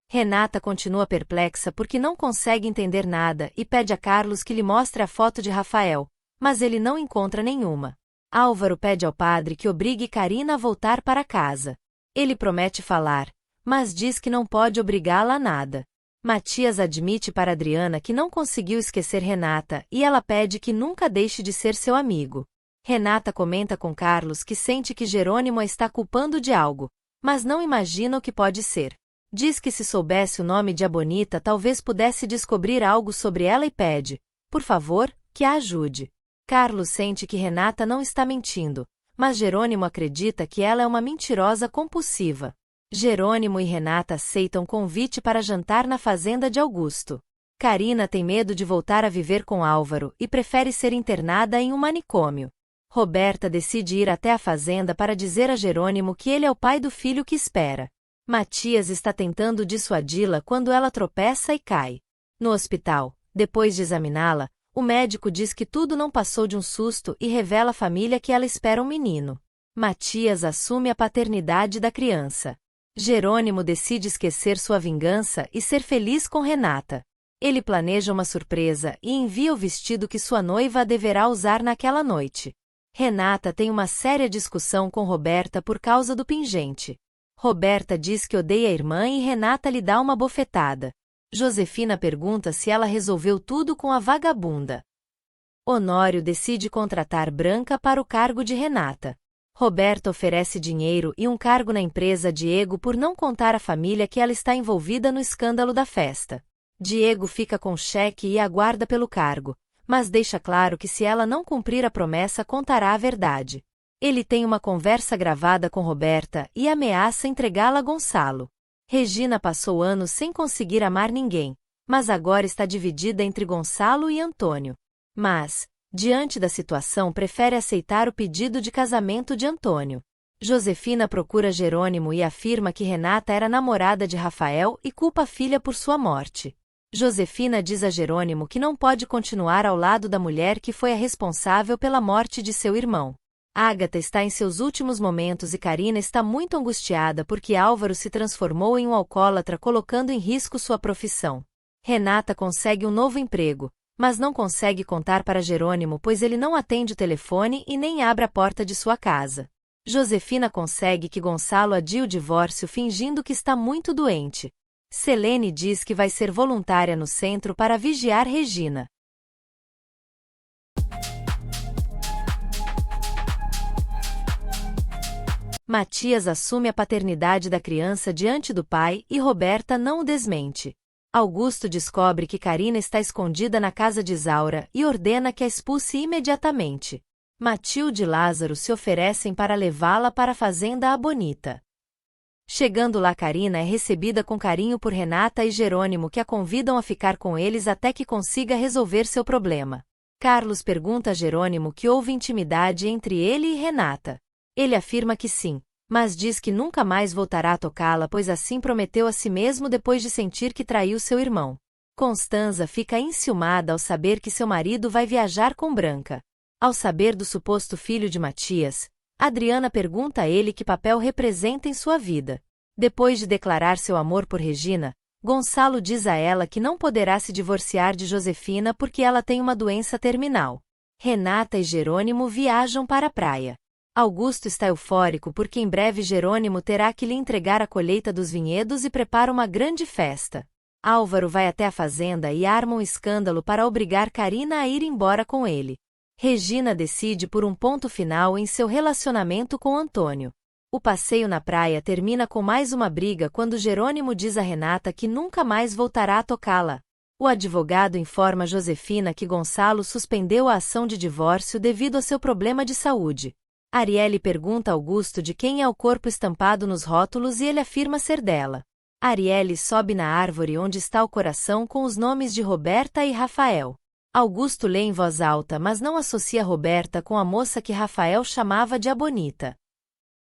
Renata continua perplexa porque não consegue entender nada e pede a Carlos que lhe mostre a foto de Rafael, mas ele não encontra nenhuma. Álvaro pede ao padre que obrigue Carina a voltar para casa. Ele promete falar, mas diz que não pode obrigá-la a nada. Matias admite para Adriana que não conseguiu esquecer Renata e ela pede que nunca deixe de ser seu amigo. Renata comenta com Carlos que sente que Jerônimo a está culpando de algo, mas não imagina o que pode ser. Diz que se soubesse o nome de Abonita talvez pudesse descobrir algo sobre ela e pede, por favor, que a ajude. Carlos sente que Renata não está mentindo, mas Jerônimo acredita que ela é uma mentirosa compulsiva. Jerônimo e Renata aceitam convite para jantar na fazenda de Augusto. Carina tem medo de voltar a viver com Álvaro e prefere ser internada em um manicômio. Roberta decide ir até a fazenda para dizer a Jerônimo que ele é o pai do filho que espera. Matias está tentando dissuadi-la quando ela tropeça e cai. No hospital, depois de examiná-la, o médico diz que tudo não passou de um susto e revela à família que ela espera um menino. Matias assume a paternidade da criança. Jerônimo decide esquecer sua vingança e ser feliz com Renata. Ele planeja uma surpresa e envia o vestido que sua noiva deverá usar naquela noite. Renata tem uma séria discussão com Roberta por causa do pingente. Roberta diz que odeia a irmã e Renata lhe dá uma bofetada. Josefina pergunta se ela resolveu tudo com a vagabunda. Honório decide contratar Branca para o cargo de Renata. Roberta oferece dinheiro e um cargo na empresa a Diego por não contar à família que ela está envolvida no escândalo da festa. Diego fica com o cheque e aguarda pelo cargo, mas deixa claro que se ela não cumprir a promessa contará a verdade. Ele tem uma conversa gravada com Roberta e ameaça entregá-la a Gonçalo. Regina passou anos sem conseguir amar ninguém, mas agora está dividida entre Gonçalo e Antônio. Mas, diante da situação, prefere aceitar o pedido de casamento de Antônio. Josefina procura Jerônimo e afirma que Renata era namorada de Rafael e culpa a filha por sua morte. Josefina diz a Jerônimo que não pode continuar ao lado da mulher que foi a responsável pela morte de seu irmão. Ágata está em seus últimos momentos e Carina está muito angustiada porque Álvaro se transformou em um alcoólatra colocando em risco sua profissão. Renata consegue um novo emprego, mas não consegue contar para Jerônimo pois ele não atende o telefone e nem abre a porta de sua casa. Josefina consegue que Gonçalo adie o divórcio fingindo que está muito doente. Selene diz que vai ser voluntária no centro para vigiar Regina. Matias assume a paternidade da criança diante do pai e Roberta não o desmente. Augusto descobre que Carina está escondida na casa de Isaura e ordena que a expulse imediatamente. Matilde e Lázaro se oferecem para levá-la para a fazenda Abonita. Chegando lá, Carina é recebida com carinho por Renata e Jerônimo que a convidam a ficar com eles até que consiga resolver seu problema. Carlos pergunta a Jerônimo que houve intimidade entre ele e Renata. Ele afirma que sim, mas diz que nunca mais voltará a tocá-la pois assim prometeu a si mesmo depois de sentir que traiu seu irmão. Constanza fica enciumada ao saber que seu marido vai viajar com Branca. Ao saber do suposto filho de Matias, Adriana pergunta a ele que papel representa em sua vida. Depois de declarar seu amor por Regina, Gonçalo diz a ela que não poderá se divorciar de Josefina porque ela tem uma doença terminal. Renata e Jerônimo viajam para a praia. Augusto está eufórico porque em breve Jerônimo terá que lhe entregar a colheita dos vinhedos e prepara uma grande festa. Álvaro vai até a fazenda e arma um escândalo para obrigar Carina a ir embora com ele. Regina decide por um ponto final em seu relacionamento com Antônio. O passeio na praia termina com mais uma briga quando Jerônimo diz a Renata que nunca mais voltará a tocá-la. O advogado informa Josefina que Gonçalo suspendeu a ação de divórcio devido a seu problema de saúde. Arielle pergunta a Augusto de quem é o corpo estampado nos rótulos e ele afirma ser dela. Arielle sobe na árvore onde está o coração com os nomes de Roberta e Rafael. Augusto lê em voz alta, mas não associa Roberta com a moça que Rafael chamava de Abonita.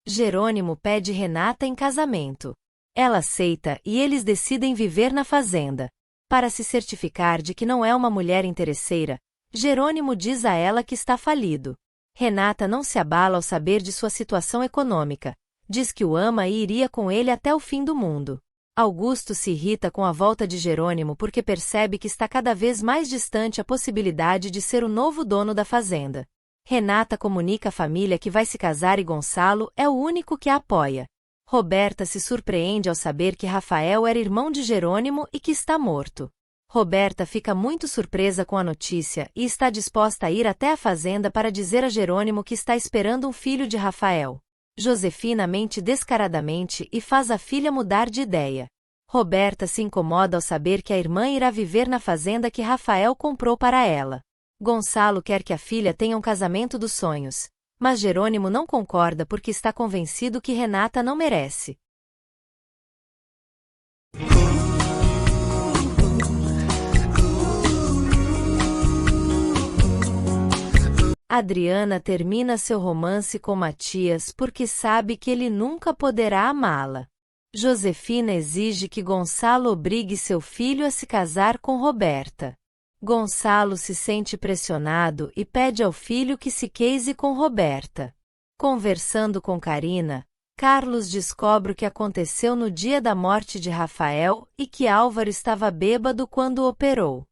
Jerônimo pede Renata em casamento. Ela aceita e eles decidem viver na fazenda. Para se certificar de que não é uma mulher interesseira, Jerônimo diz a ela que está falido. Renata não se abala ao saber de sua situação econômica. diz que o ama e iria com ele até o fim do mundo. Augusto se irrita com a volta de Jerônimo porque percebe que está cada vez mais distante a possibilidade de ser o novo dono da fazenda. Renata comunica à família que vai se casar e Gonçalo é o único que a apoia. Roberta se surpreende ao saber que Rafael era irmão de Jerônimo e que está morto. Roberta fica muito surpresa com a notícia e está disposta a ir até a fazenda para dizer a Jerônimo que está esperando um filho de Rafael. Josefina mente descaradamente e faz a filha mudar de ideia. Roberta se incomoda ao saber que a irmã irá viver na fazenda que Rafael comprou para ela. Gonçalo quer que a filha tenha um casamento dos sonhos, mas Jerônimo não concorda porque está convencido que Renata não merece. Adriana termina seu romance com Matias porque sabe que ele nunca poderá amá-la. Josefina exige que Gonçalo obrigue seu filho a se casar com Roberta. Gonçalo se sente pressionado e pede ao filho que se case com Roberta. Conversando com Carina, Carlos descobre o que aconteceu no dia da morte de Rafael e que Álvaro estava bêbado quando o operou.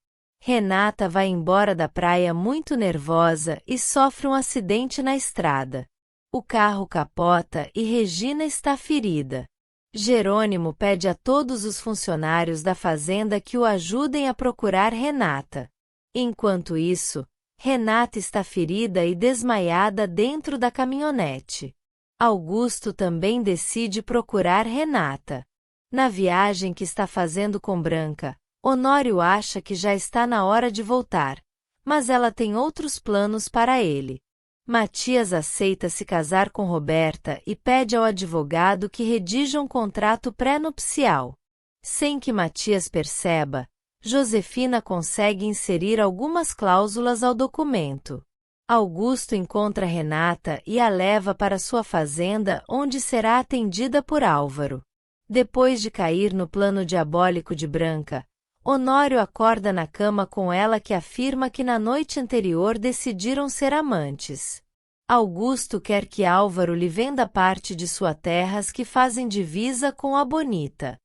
Renata vai embora da praia muito nervosa e sofre um acidente na estrada. O carro capota e Regina está ferida. Jerônimo pede a todos os funcionários da fazenda que o ajudem a procurar Renata. Enquanto isso, Renata está ferida e desmaiada dentro da caminhonete. Augusto também decide procurar Renata. Na viagem que está fazendo com Branca, Honório acha que já está na hora de voltar, mas ela tem outros planos para ele. Matias aceita se casar com Roberta e pede ao advogado que redija um contrato pré-nupcial. Sem que Matias perceba, Josefina consegue inserir algumas cláusulas ao documento. Augusto encontra Renata e a leva para sua fazenda, onde será atendida por Álvaro. Depois de cair no plano diabólico de Branca, Honório acorda na cama com ela que afirma que na noite anterior decidiram ser amantes. Augusto quer que Álvaro lhe venda parte de suas terras que fazem divisa com a Bonita.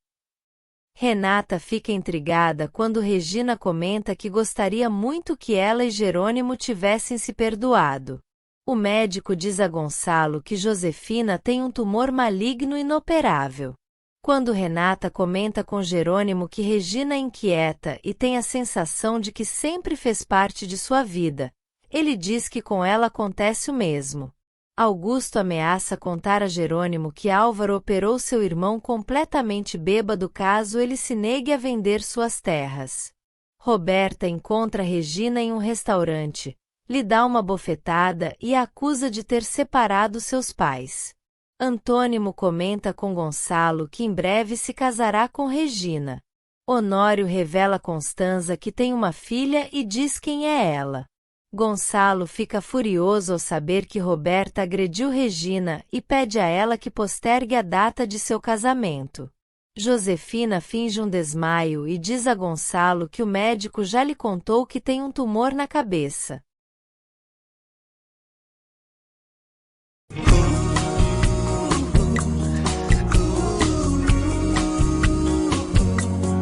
Renata fica intrigada quando Regina comenta que gostaria muito que ela e Jerônimo tivessem se perdoado. O médico diz a Gonçalo que Josefina tem um tumor maligno inoperável. Quando Renata comenta com Jerônimo que Regina é inquieta e tem a sensação de que sempre fez parte de sua vida, ele diz que com ela acontece o mesmo. Augusto ameaça contar a Jerônimo que Álvaro operou seu irmão completamente bêbado caso ele se negue a vender suas terras. Roberta encontra Regina em um restaurante, lhe dá uma bofetada e a acusa de ter separado seus pais. Antônimo comenta com Gonçalo que em breve se casará com Regina. Honório revela a Constanza que tem uma filha e diz quem é ela. Gonçalo fica furioso ao saber que Roberta agrediu Regina e pede a ela que postergue a data de seu casamento. Josefina finge um desmaio e diz a Gonçalo que o médico já lhe contou que tem um tumor na cabeça.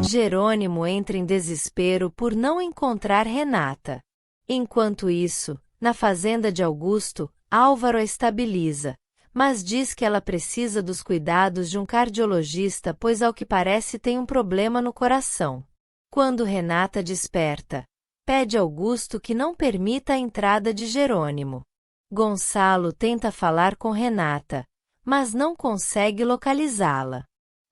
Jerônimo entra em desespero por não encontrar Renata. Enquanto isso, na fazenda de Augusto, Álvaro a estabiliza, mas diz que ela precisa dos cuidados de um cardiologista pois ao que parece tem um problema no coração. Quando Renata desperta, pede a Augusto que não permita a entrada de Jerônimo. Gonçalo tenta falar com Renata, mas não consegue localizá-la.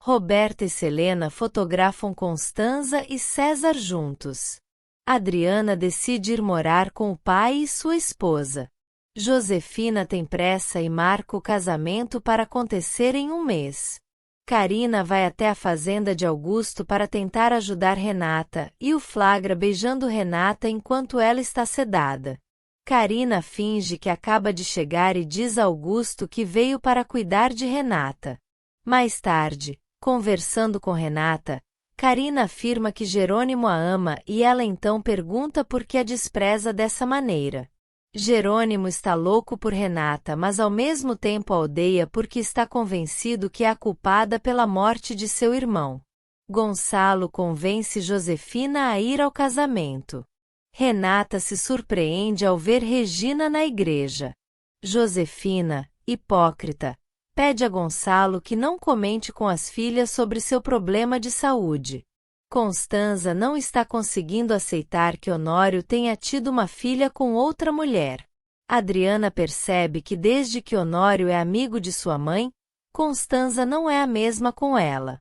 Roberta e Selena fotografam Constanza e César juntos. Adriana decide ir morar com o pai e sua esposa. Josefina tem pressa e marca o casamento para acontecer em um mês. Carina vai até a fazenda de Augusto para tentar ajudar Renata e o flagra beijando Renata enquanto ela está sedada. Carina finge que acaba de chegar e diz a Augusto que veio para cuidar de Renata. Mais tarde, conversando com Renata, Carina afirma que Jerônimo a ama e ela então pergunta por que a despreza dessa maneira. Jerônimo está louco por Renata, mas ao mesmo tempo a odeia porque está convencido que é a culpada pela morte de seu irmão. Gonçalo convence Josefina a ir ao casamento. Renata se surpreende ao ver Regina na igreja. Josefina, hipócrita, pede a Gonçalo que não comente com as filhas sobre seu problema de saúde. Constanza não está conseguindo aceitar que Honório tenha tido uma filha com outra mulher. Adriana percebe que desde que Honório é amigo de sua mãe, Constanza não é a mesma com ela.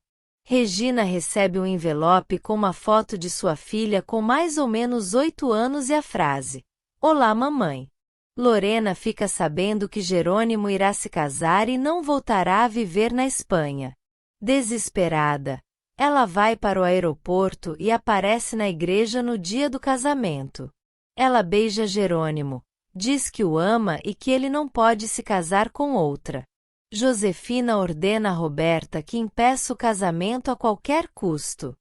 Regina recebe um envelope com uma foto de sua filha com mais ou menos 8 anos e a frase: "Olá, mamãe." Lorena fica sabendo que Jerônimo irá se casar e não voltará a viver na Espanha. Desesperada, ela vai para o aeroporto e aparece na igreja no dia do casamento. Ela beija Jerônimo, diz que o ama e que ele não pode se casar com outra. Josefina ordena a Roberta que impeça o casamento a qualquer custo.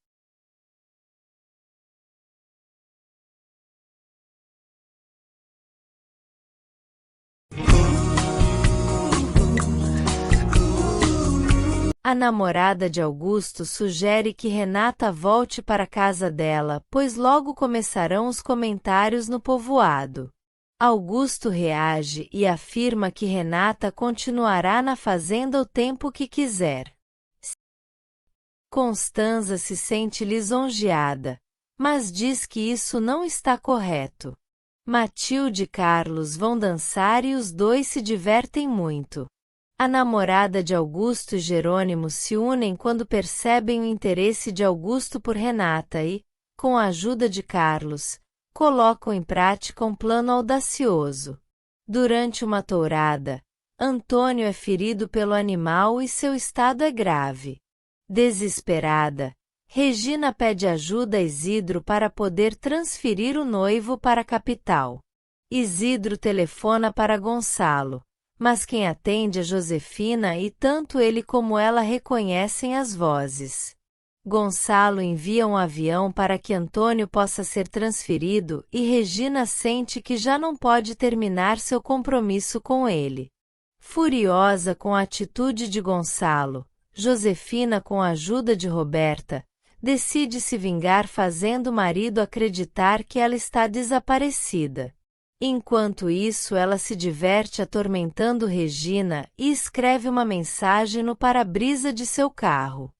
A namorada de Augusto sugere que Renata volte para a casa dela, pois logo começarão os comentários no povoado. Augusto reage e afirma que Renata continuará na fazenda o tempo que quiser. Constanza se sente lisonjeada, mas diz que isso não está correto. Matilde e Carlos vão dançar e os dois se divertem muito. A namorada de Augusto e Jerônimo se unem quando percebem o interesse de Augusto por Renata e, com a ajuda de Carlos, colocam em prática um plano audacioso. Durante uma tourada, Antônio é ferido pelo animal e seu estado é grave. Desesperada, Regina pede ajuda a Isidro para poder transferir o noivo para a capital. Isidro telefona para Gonçalo, mas quem atende é Josefina e tanto ele como ela reconhecem as vozes. Gonçalo envia um avião para que Antônio possa ser transferido e Regina sente que já não pode terminar seu compromisso com ele. Furiosa com a atitude de Gonçalo, Josefina, com a ajuda de Roberta, decide se vingar fazendo o marido acreditar que ela está desaparecida. Enquanto isso, ela se diverte atormentando Regina e escreve uma mensagem no para-brisa de seu carro.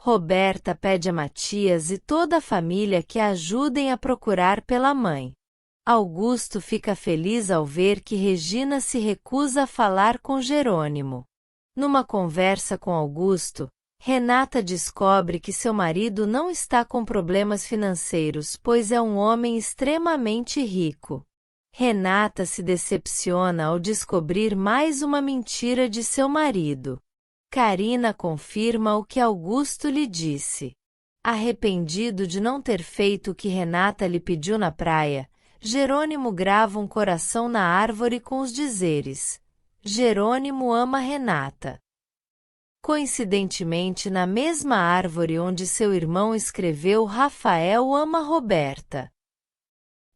Roberta pede a Matias e toda a família que a ajudem a procurar pela mãe. Augusto fica feliz ao ver que Regina se recusa a falar com Jerônimo. Numa conversa com Augusto, Renata descobre que seu marido não está com problemas financeiros, pois é um homem extremamente rico. Renata se decepciona ao descobrir mais uma mentira de seu marido. Carina confirma o que Augusto lhe disse. Arrependido de não ter feito o que Renata lhe pediu na praia, Jerônimo grava um coração na árvore com os dizeres: "Jerônimo ama Renata." Coincidentemente, na mesma árvore onde seu irmão escreveu "Rafael ama Roberta."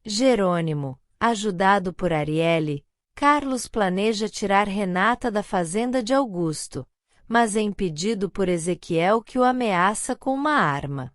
Jerônimo, ajudado por Arielle, Carlos planeja tirar Renata da fazenda de Augusto, mas é impedido por Ezequiel, que o ameaça com uma arma.